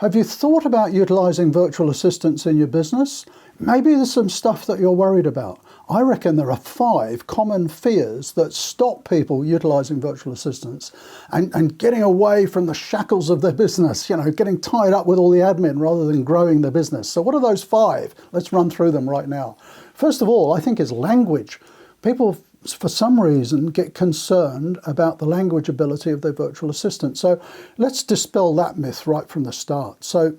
Have you thought about utilising virtual assistants in your business? Maybe there's some stuff that you're worried about. I reckon there are 5 common fears that stop people utilising virtual assistants and getting away from the shackles of their business, getting tied up with all the admin rather than growing their business. So what are those 5? Let's run through them right now. First of all, I think is language. People, for some reason, get concerned about the language ability of their virtual assistant. So let's dispel that myth right from the start. So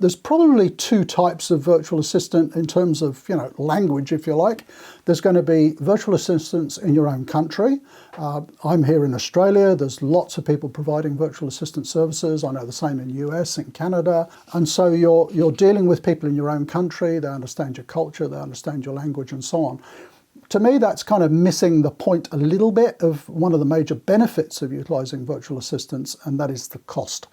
there's probably 2 types of virtual assistant in terms of, language, if you like. There's going to be virtual assistants in your own country. I'm here in Australia. There's lots of people providing virtual assistant services. I know the same in US and Canada. And so you're dealing with people in your own country. They understand your culture. They understand your language and so on. To me, that's kind of missing the point a little bit of one of the major benefits of utilising virtual assistants, and that is the cost.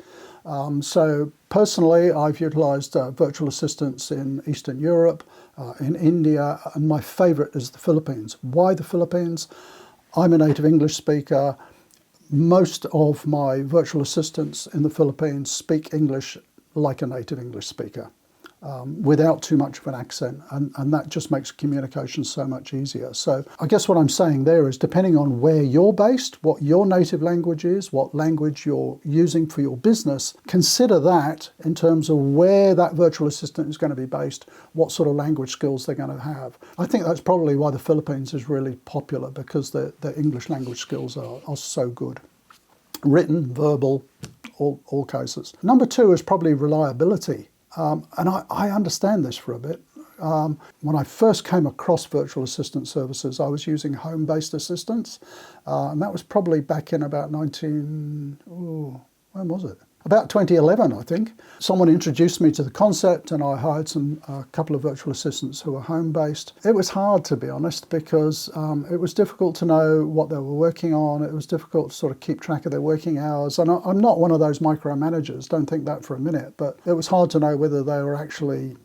So personally, I've utilised virtual assistants in Eastern Europe, in India, and my favourite is the Philippines. Why the Philippines? I'm a native English speaker. Most of my virtual assistants in the Philippines speak English like a native English speaker. Without too much of an accent, and that just makes communication so much easier. So I guess what I'm saying there is, depending on where you're based, what your native language is, what language you're using for your business, consider that in terms of where that virtual assistant is going to be based, what sort of language skills they're going to have. I think that's probably why the Philippines is really popular, because their English language skills are so good. Written, verbal, all cases. Number 2 is probably reliability. And I understand this for a bit. When I first came across virtual assistant services, I was using home-based assistants. And that was probably back in about when was it? About 2011, I think. Someone introduced me to the concept, and I hired a couple of virtual assistants who were home-based. It was hard, to be honest, because it was difficult to know what they were working on. It was difficult to sort of keep track of their working hours. And I'm not one of those micromanagers, don't think that for a minute, but it was hard to know whether they were actually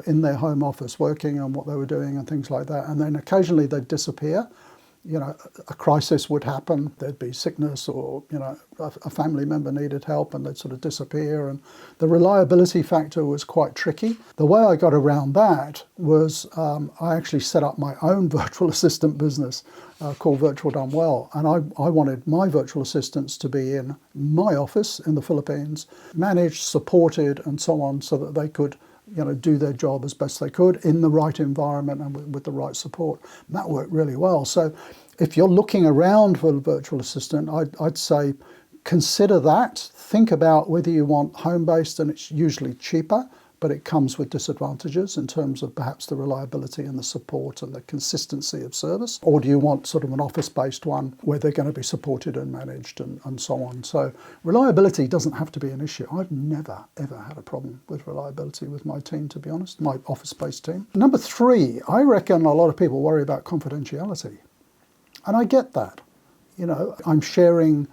in their home office working on what they were doing and things like that. And then occasionally they'd disappear. A crisis would happen, there'd be sickness, or, a family member needed help and they'd sort of disappear, and the reliability factor was quite tricky. The way I got around that was I actually set up my own virtual assistant business called Virtual Done Well, and I wanted my virtual assistants to be in my office in the Philippines, managed, supported, and so on, so that they could do their job as best they could in the right environment and with the right support. And that worked really well. So if you're looking around for a virtual assistant, I'd say consider that. Think about whether you want home-based, and it's usually cheaper, but it comes with disadvantages in terms of perhaps the reliability and the support and the consistency of service. Or do you want sort of an office-based one where they're going to be supported and managed and so on? So reliability doesn't have to be an issue. I've never, ever had a problem with reliability with my team, to be honest, my office-based team. Number 3, I reckon a lot of people worry about confidentiality. And I get that. I'm sharing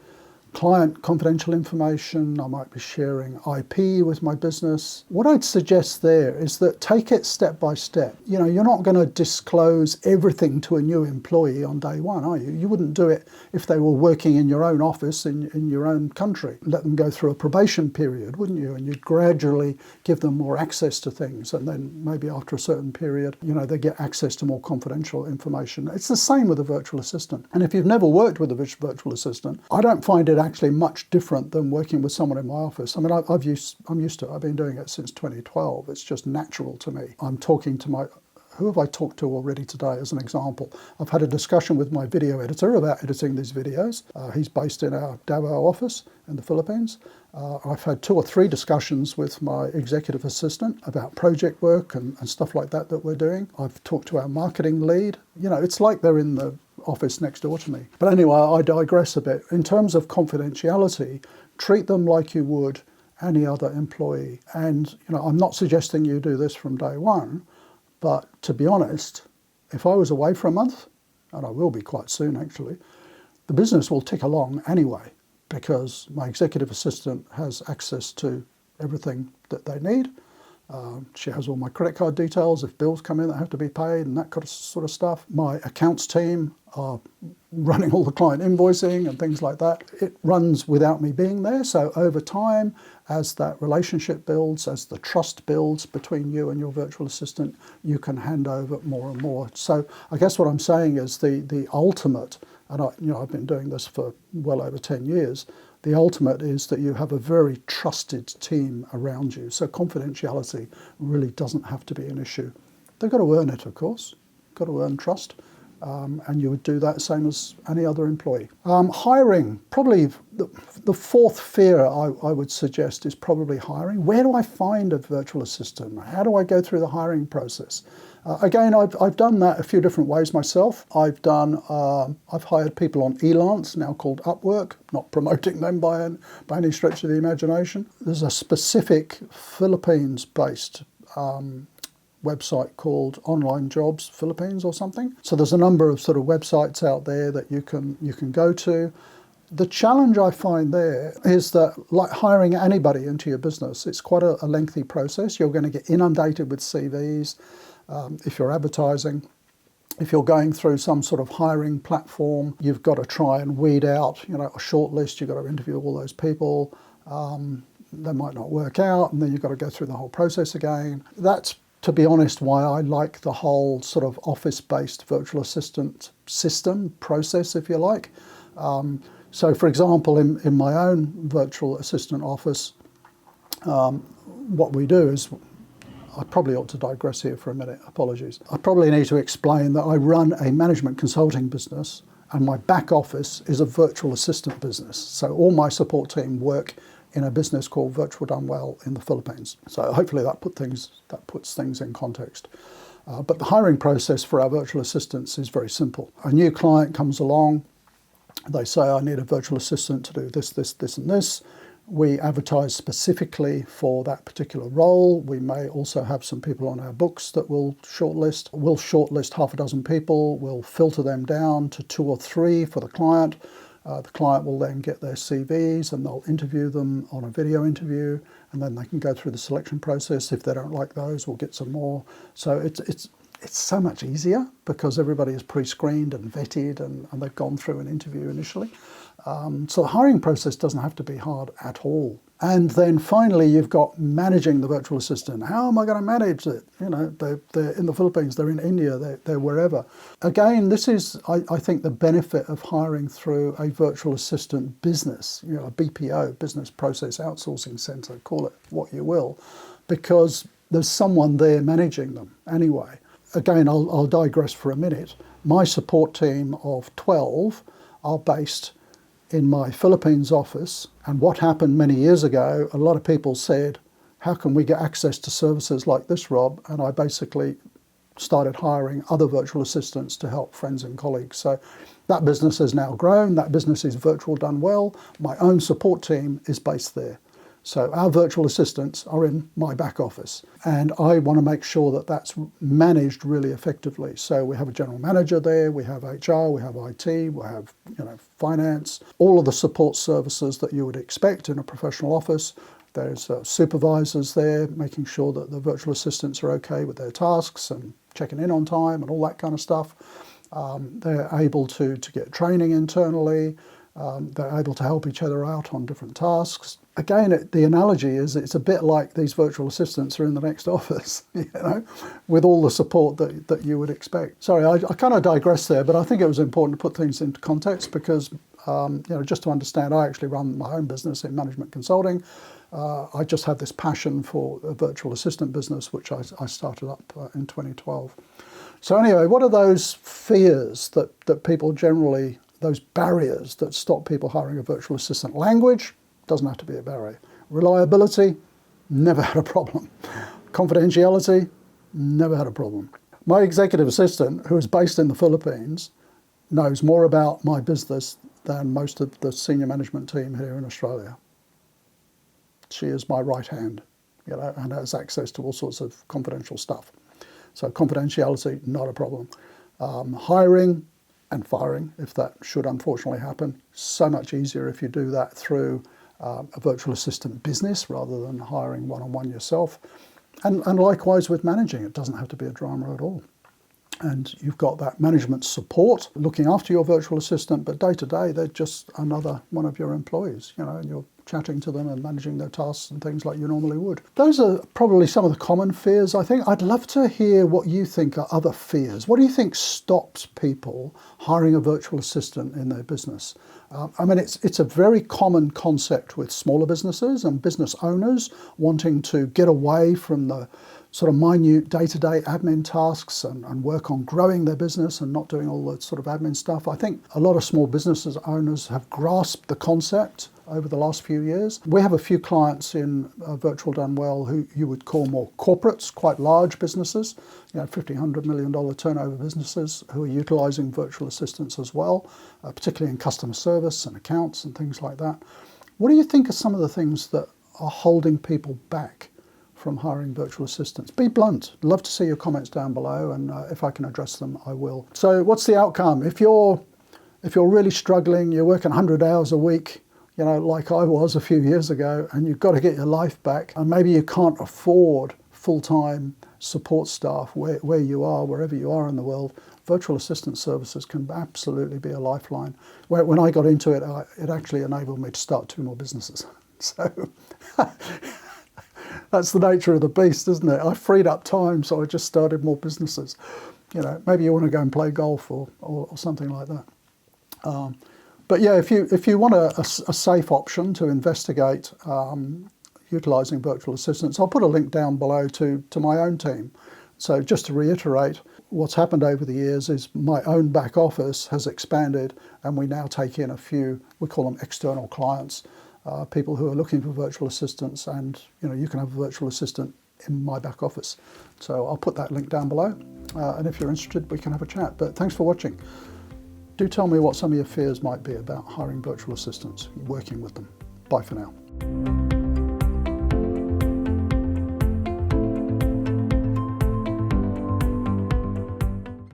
client confidential information, I might be sharing IP with my business. What I'd suggest there is that take it step by step. You're not going to disclose everything to a new employee on day one, are you? You wouldn't do it if they were working in your own office in your own country. Let them go through a probation period, wouldn't you? And you'd gradually give them more access to things, and then maybe after a certain period, they get access to more confidential information. It's the same with a virtual assistant. And if you've never worked with a virtual assistant, I don't find it actually much different than working with someone in my office. I mean, I'm used to it. I've been doing it since 2012. It's just natural to me. I'm talking to who have I talked to already today as an example? I've had a discussion with my video editor about editing these videos. He's based in our Davao office in the Philippines. I've had 2 or 3 discussions with my executive assistant about project work and stuff like that we're doing. I've talked to our marketing lead. It's like they're in the office next door to me. But anyway, I digress a bit. In terms of confidentiality, treat them like you would any other employee. And, I'm not suggesting you do this from day one, but to be honest, if I was away for a month, and I will be quite soon actually, the business will tick along anyway, because my executive assistant has access to everything that they need. She has all my credit card details, if bills come in that have to be paid and that kind of sort of stuff. My accounts team are running all the client invoicing and things like that. It runs without me being there. So over time, as that relationship builds, as the trust builds between you and your virtual assistant, you can hand over more and more. So I guess what I'm saying is the ultimate, and I've been doing this for well over 10 years, the ultimate is that you have a very trusted team around you. So confidentiality really doesn't have to be an issue. They've got to earn it, of course. Got to earn trust. And you would do that same as any other employee. Hiring, probably the fourth fear I would suggest is probably hiring. Where do I find a virtual assistant? How do I go through the hiring process? Again, I've done that a few different ways myself. I've hired people on Elance, now called Upwork, not promoting them by any stretch of the imagination. There's a specific Philippines-based website called Online Jobs Philippines or something. So there's a number of sort of websites out there that you can go to. The challenge I find there is that, like hiring anybody into your business, it's quite a lengthy process. You're going to get inundated with CVs if you're advertising. If you're going through some sort of hiring platform, you've got to try and weed out, a short list. You've got to interview all those people. They might not work out, and then you've got to go through the whole process again. That's, to be honest, why I like the whole sort of office-based virtual assistant system process, if you like. So, for example, in my own virtual assistant office, what we do is, I probably ought to digress here for a minute, apologies. I probably need to explain that I run a management consulting business and my back office is a virtual assistant business. So all my support team work in a business called Virtual Done Well in the Philippines. So hopefully that puts things in context. But the hiring process for our virtual assistants is very simple. A new client comes along, they say, I need a virtual assistant to do this, this, this, and this. We advertise specifically for that particular role. We may also have some people on our books that we'll shortlist. We'll shortlist half a dozen people. We'll filter them down to 2 or 3 for the client. The client will then get their CVs and they'll interview them on a video interview, and then they can go through the selection process. If they don't like those, we'll get some more. So it's so much easier because everybody is pre-screened and vetted and they've gone through an interview initially. So the hiring process doesn't have to be hard at all. And then finally, you've got managing the virtual assistant. How am I going to manage it? They're in the Philippines, they're in India, they're wherever. Again, this is, I think, the benefit of hiring through a virtual assistant business, a BPO, business process outsourcing center, call it what you will, because there's someone there managing them anyway. Again, I'll digress for a minute. My support team of 12 are based in my Philippines office, and what happened many years ago, a lot of people said, how can we get access to services like this, Rob? And I basically started hiring other virtual assistants to help friends and colleagues. So that business has now grown. That business is Virtual Done Well. My own support team is based there. So our virtual assistants are in my back office, and I want to make sure that that's managed really effectively. So we have a general manager there, we have HR, we have IT, we have finance, all of the support services that you would expect in a professional office. There's supervisors there making sure that the virtual assistants are okay with their tasks and checking in on time and all that kind of stuff. They're able to get training internally. They're able to help each other out on different tasks. Again, the analogy is it's a bit like these virtual assistants are in the next office, with all the support that you would expect. Sorry, I kind of digress there, but I think it was important to put things into context because, just to understand, I actually run my own business in management consulting. I just have this passion for a virtual assistant business, which I started up in 2012. So anyway, what are those fears that people generally, those barriers that stop people hiring a virtual assistant? Language doesn't have to be a barrier. Reliability, never had a problem. Confidentiality, never had a problem. My executive assistant, who is based in the Philippines, knows more about my business than most of the senior management team here in Australia. She is my right hand, and has access to all sorts of confidential stuff. So confidentiality, not a problem. Hiring and firing, if that should unfortunately happen, so much easier if you do that through a virtual assistant business rather than hiring one-on-one yourself. And likewise with managing, it doesn't have to be a drama at all. And you've got that management support looking after your virtual assistant, but day to day, they're just another one of your employees, and you're chatting to them and managing their tasks and things like you normally would. Those are probably some of the common fears, I think. I'd love to hear what you think are other fears. What do you think stops people hiring a virtual assistant in their business? It's a very common concept with smaller businesses and business owners wanting to get away from the sort of minute day-to-day admin tasks and work on growing their business and not doing all that sort of admin stuff. I think a lot of small businesses owners have grasped the concept over the last few years. We have a few clients in Virtual Done Well who you would call more corporates, quite large businesses, $50, $100 million turnover businesses who are utilising virtual assistants as well, particularly in customer service and accounts and things like that. What do you think are some of the things that are holding people back from hiring virtual assistants? Be blunt. Love to see your comments down below, and if I can address them, I will. So what's the outcome? If you're really struggling, you're working 100 hours a week, like I was a few years ago, and you've got to get your life back, and maybe you can't afford full-time support staff where you are, wherever you are in the world, virtual assistant services can absolutely be a lifeline. When I got into it, it actually enabled me to start 2 more businesses. So that's the nature of the beast, isn't it? I freed up time, so I just started more businesses. Maybe you want to go and play golf or something like that. But yeah, if you want a safe option to investigate utilising virtual assistants, I'll put a link down below to my own team. So just to reiterate, what's happened over the years is my own back office has expanded, and we now take in a few, we call them external clients, people who are looking for virtual assistants, and you can have a virtual assistant in my back office. So I'll put that link down below, and if you're interested, we can have a chat. But thanks for watching. Do tell me what some of your fears might be about hiring virtual assistants, working with them. Bye for now.